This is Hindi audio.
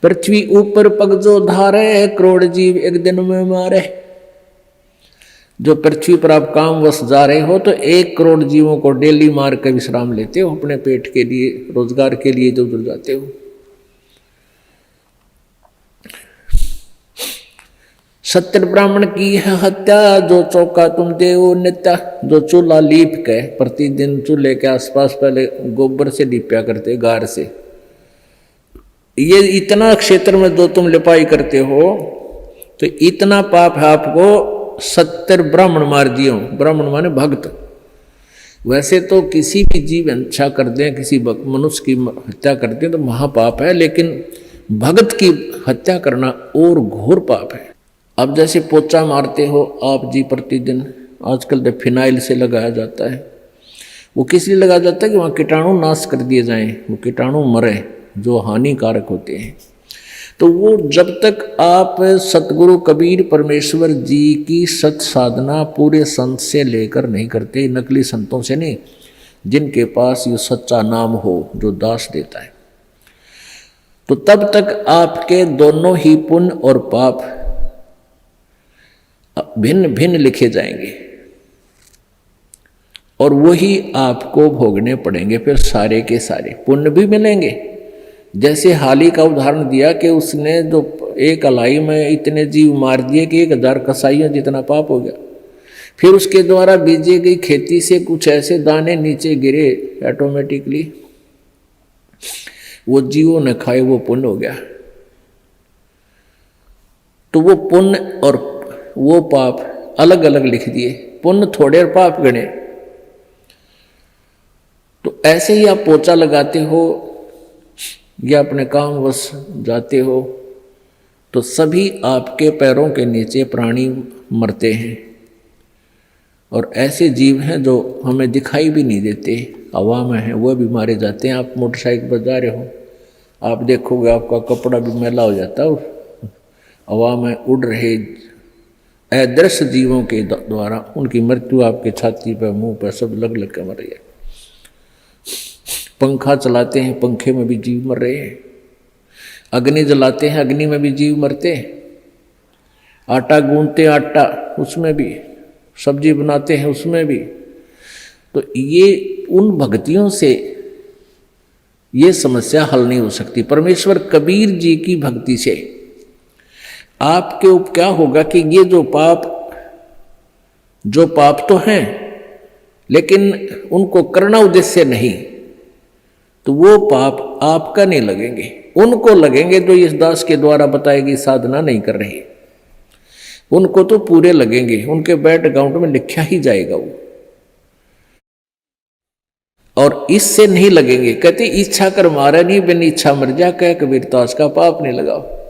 पृथ्वी ऊपर पग जो धारे, करोड़ जीव एक दिन में मारे। जो पृथ्वी पर आप काम वश जा रहे हो तो 1 करोड़ जीवों को डेली मार कर विश्राम लेते हो, अपने पेट के लिए, रोजगार के लिए जो उधर जाते हो। सत्य ब्राह्मण की है हत्या, जो चौका तुम देव नित्या। जो चूल्हा लीप के प्रतिदिन चूल्हे के आसपास पहले गोबर से लीपया करते, गार से, ये इतना क्षेत्र में जो तुम लिपाई करते हो तो इतना पाप है आपको 70 ब्राह्मण मार दिए हो। ब्राह्मण माने भक्त। वैसे तो किसी भी जीव हत्या कर दें, किसी मनुष्य की हत्या कर दें तो महापाप है, लेकिन भक्त की हत्या करना और घोर पाप है। अब जैसे पोचा मारते हो आप जी प्रतिदिन, आजकल तो फिनाइल से लगाया जाता है। वो किस लिए लगाया जाता है कि वहाँ कीटाणु नाश कर दिए जाएं, वो कीटाणु मरे जो हानिकारक होते हैं। तो वो जब तक आप सतगुरु कबीर परमेश्वर जी की सत साधना पूरे संत से लेकर नहीं करते, नकली संतों से नहीं, जिनके पास ये सच्चा नाम हो जो दास देता है, तो तब तक आपके दोनों ही पुण्य और पाप भिन्न भिन्न लिखे जाएंगे और वही आपको भोगने पड़ेंगे। फिर सारे के सारे पुण्य भी मिलेंगे। जैसे हाली का उदाहरण दिया कि उसने जो एक अलाई में इतने जीव मार दिए कि 1000 कसाईयों जितना पाप हो गया। फिर उसके द्वारा बीजी गई खेती से कुछ ऐसे दाने नीचे गिरे, ऑटोमेटिकली वो जीवों ने खाए, वो पुण्य हो गया। तो वो पुण्य और वो पाप अलग अलग लिख दिए, पुण्य थोड़े और पाप गणे। तो ऐसे ही आप पोचा लगाते हो या अपने काम वश जाते हो तो सभी आपके पैरों के नीचे प्राणी मरते हैं। और ऐसे जीव हैं जो हमें दिखाई भी नहीं देते, हवा में हैं, वो भी मारे जाते हैं। आप मोटरसाइकिल पर जा रहे हो, आप देखोगे आपका कपड़ा भी मैला हो जाता है, हवा में उड़ रहे अदृश्य जीवों के द्वारा उनकी मृत्यु आपके छाती पर, मुंह पर सब लग लग कर मर रही है। पंखा चलाते हैं, पंखे में भी जीव मर रहे हैं। अग्नि जलाते हैं, अग्नि में भी जीव मरते हैं। आटा गूंथते, आटा उसमें भी, सब्जी बनाते हैं उसमें भी। तो ये उन भक्तियों से ये समस्या हल नहीं हो सकती। परमेश्वर कबीर जी की भक्ति से आपके ऊपर क्या होगा कि ये जो पाप तो हैं लेकिन उनको करना उद्देश्य नहीं, तो वो पाप आपका नहीं लगेंगे, उनको लगेंगे जो इस दास के द्वारा बताएगी साधना नहीं कर रहे, उनको तो पूरे लगेंगे, उनके बैंक अकाउंट में लिखा ही जाएगा वो। और इससे नहीं लगेंगे। कहते इच्छा कर मारा नहीं, बिन इच्छा मर जा, कह कबीर दास का पाप नहीं लगाओ।